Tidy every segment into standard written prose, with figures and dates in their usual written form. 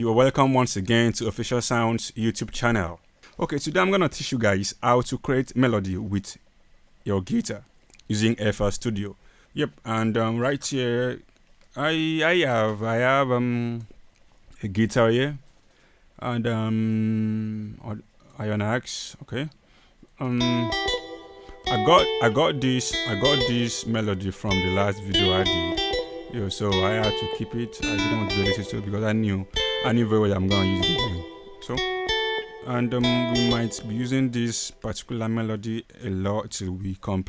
You are welcome once again to Official Sounds YouTube channel. Okay, today I'm gonna teach you guys how to create melody with your guitar using FL Studio. Yep, and right here I have a guitar here and Iron Axe. Okay, um I got this melody from the last video I did. Yo, so I had to keep it. I didn't want to delete it too because I knew very well I'm gonna use it again. So and we might be using this particular melody a lot till we come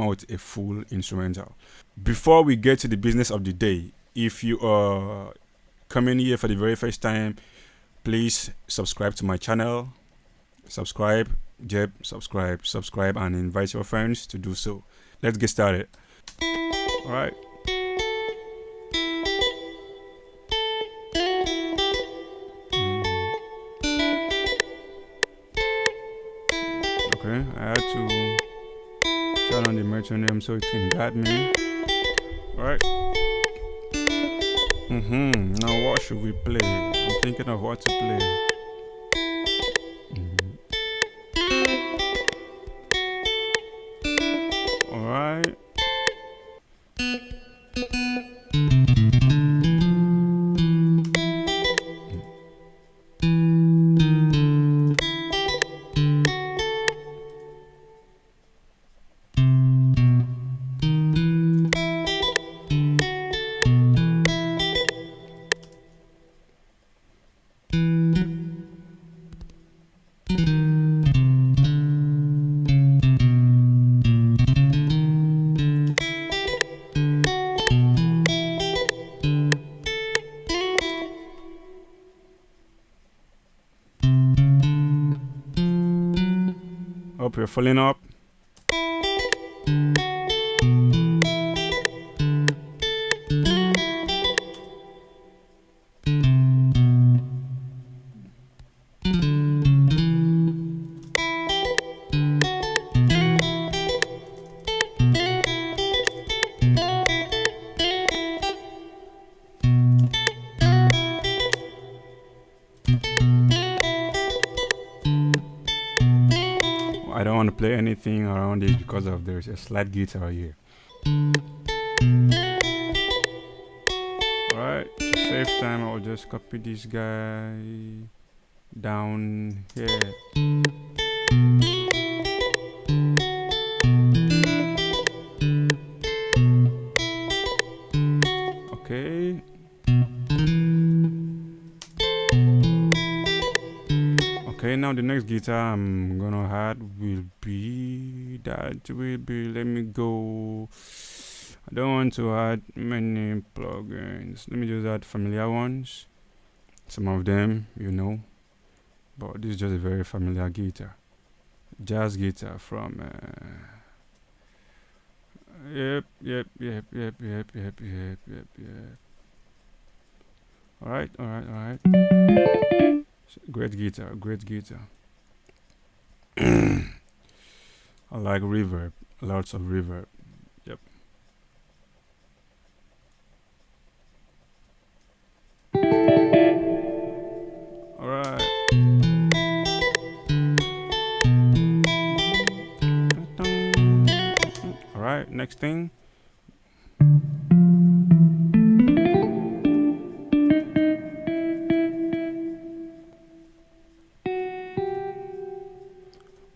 out with a full instrumental. Before we get to the business of the day, if you are coming here for the very first time, please subscribe to my channel. Subscribe, subscribe, and invite your friends to do so. Let's get started. All right. Okay, I had to turn on the metronome so it can guide me. Alright. Now what should we play? I'm thinking of what to play. Alright. Hope you're filling up. I don't want to play anything around it because of there's a slide guitar here. Alright, to save time I'll just copy this guy down here. Okay. Okay, now the next guitar I'm gonna add will be let me go. I don't want to add many plugins. Let me just add familiar ones. Some of them, you know, but this is just a very familiar guitar. Jazz guitar from yep. Alright. Great guitar. I like reverb, lots of reverb. Yep. Alright. Alright, next thing.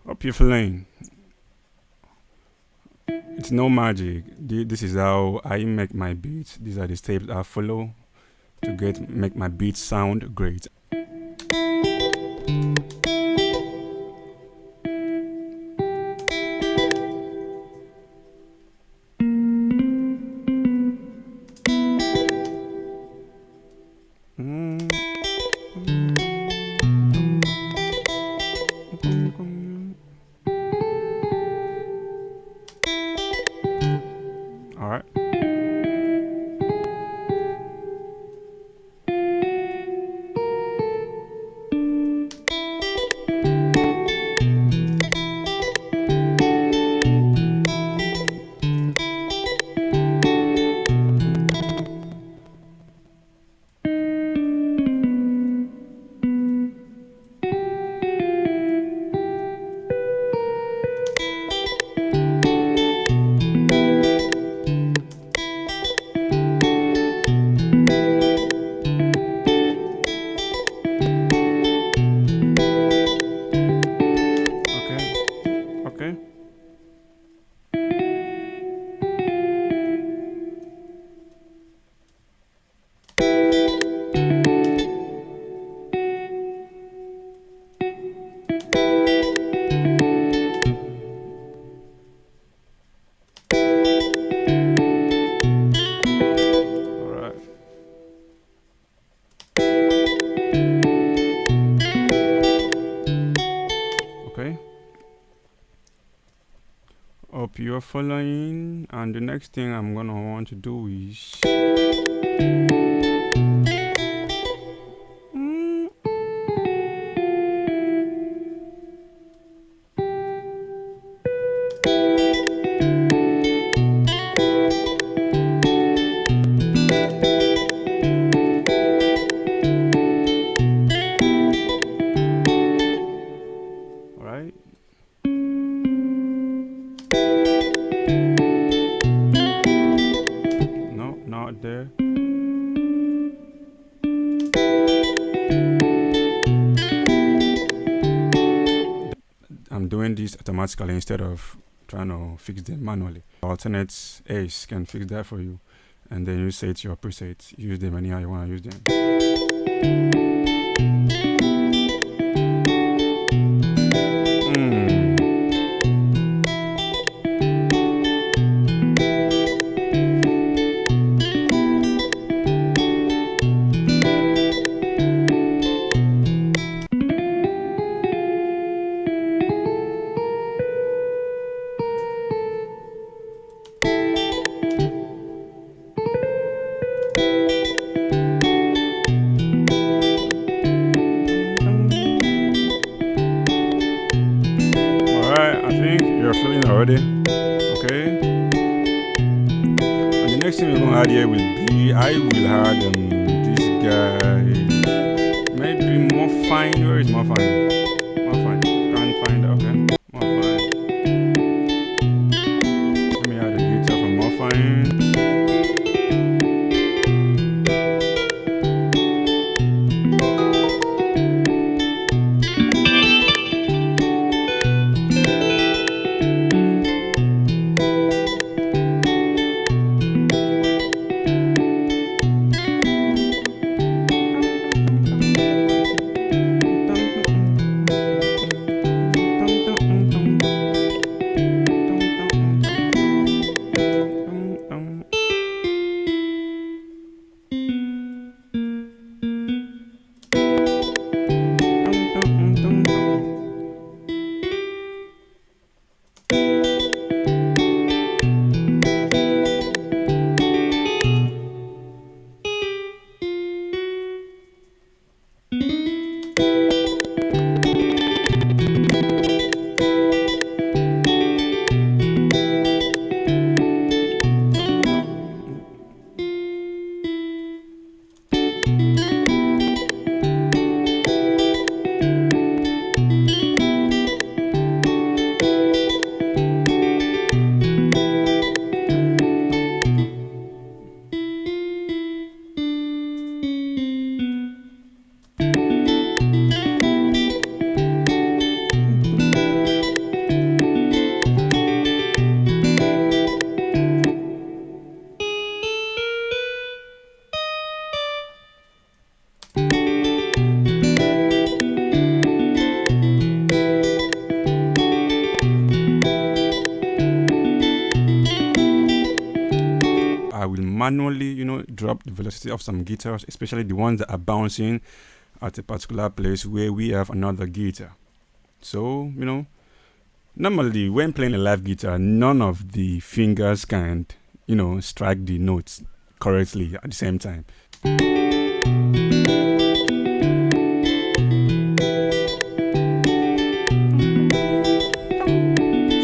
Hope you're feeling. It's no magic. This is how I make my beats. These are the steps I follow to make my beats sound great. Alright. you're following, and the next thing I'm gonna want to do is alright. No, not there. I'm doing this automatically instead of trying to fix them manually. Alternate Ace can fix that for you, and then you set your presets. Use them anyhow you want to use them. I think you're feeling already. Okay. And the next thing we're gonna add here will be I will add this guy. Maybe more fine. Where is more fine? More fine. Can't find it. Okay. More fine. Let me add the guitar for more fine. I will manually, drop the velocity of some guitars, especially the ones that are bouncing at a particular place where we have another guitar. So, normally when playing a live guitar, none of the fingers can, strike the notes correctly at the same time.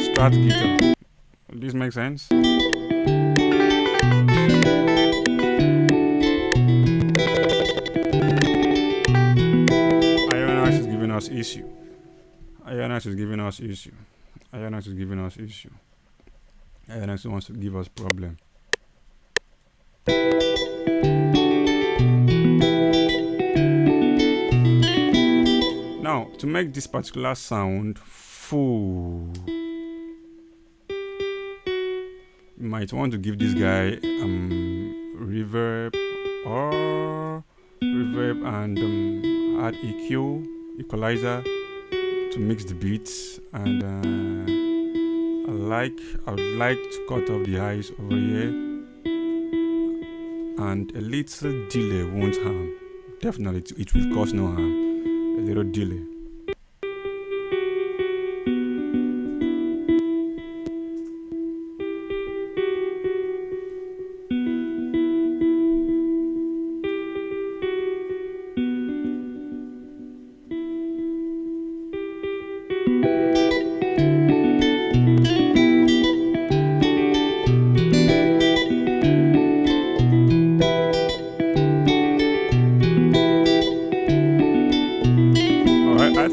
Strat guitar. This makes sense? Issue. Ionex is giving us issue. Ionex is giving us issue. Ionex wants to give us problem. Now, to make this particular sound full, you might want to give this guy reverb and add EQ, equalizer to mix the beats, and I would like to cut off the highs over here, and a little delay won't harm. Definitely it will cause no harm. A little delay.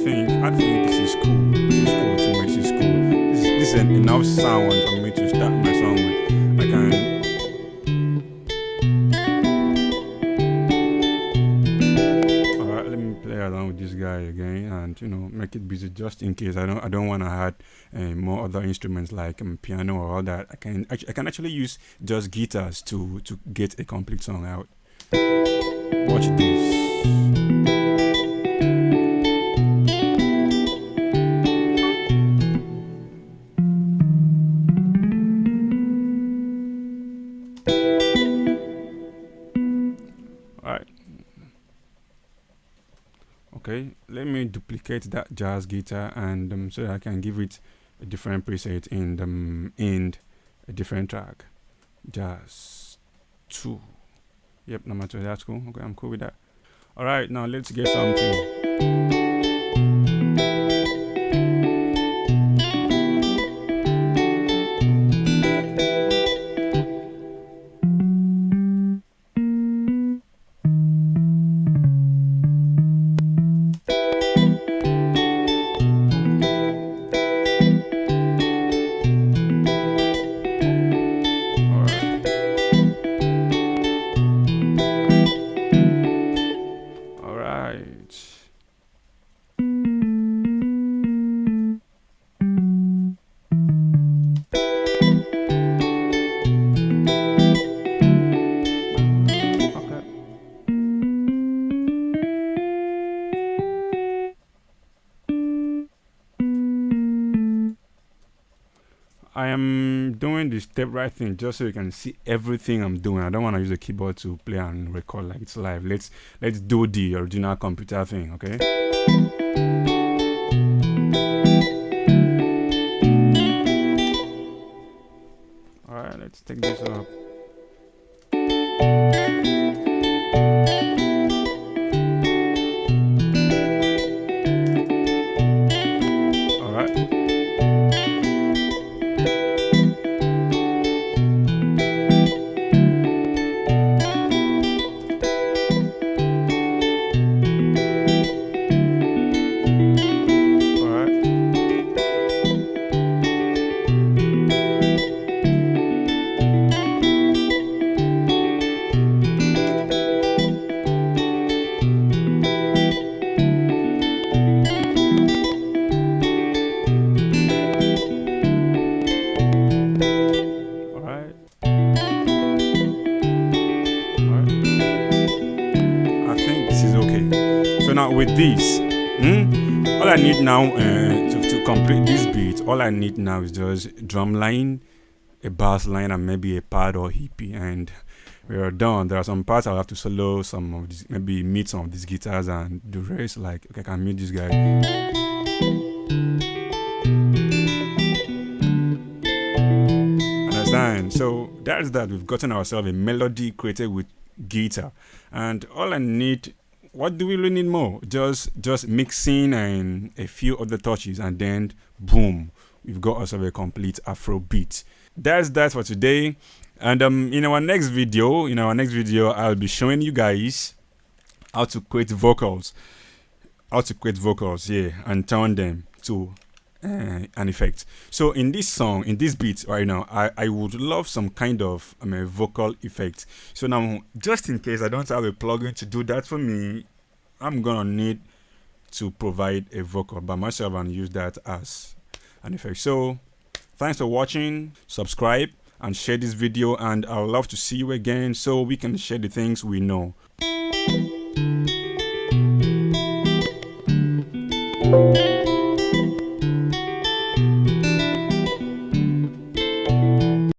think this is cool. This is cool to me. This is cool. This is enough sound for me to start my song with. I can. Alright, let me play along with this guy again, and make it busy just in case I don't want to add more other instruments like piano or all that. I can actually use just guitars to get a complete song out. Watch this. Alright. Okay, let me duplicate that jazz guitar and so I can give it a different preset in a different track. Jazz 2. Yep, number 2. That's cool. Okay, I'm cool with that. All right, now let's get something. I am doing the step right thing just so you can see everything I'm doing. I don't want to use a keyboard to play and record like it's live. Let's do the original computer thing, okay? All right, let's take this up. So now with this, all I need now to complete this beat, all I need now is just drum line, a bass line, and maybe a pad or hippie, and we are done. There are some parts I'll have to solo some of these, maybe mute some of these guitars, and the rest, like, okay, I can mute this guy. Understand? So that's that. We've gotten ourselves a melody created with guitar, and all I need. What do we really need more? Just mixing and a few other touches, and then boom, we've got ourselves a complete Afrobeat. That's that for today. And in our next video, I'll be showing you guys how to create vocals, and turn them to an effect. So in this song, in this beat right now, I would love some kind of vocal effect. So now, just in case I don't have a plugin to do that for me, I'm gonna need to provide a vocal by myself and use that as an effect. So thanks for watching. Subscribe and share this video, and I'd love to see you again so we can share the things we know.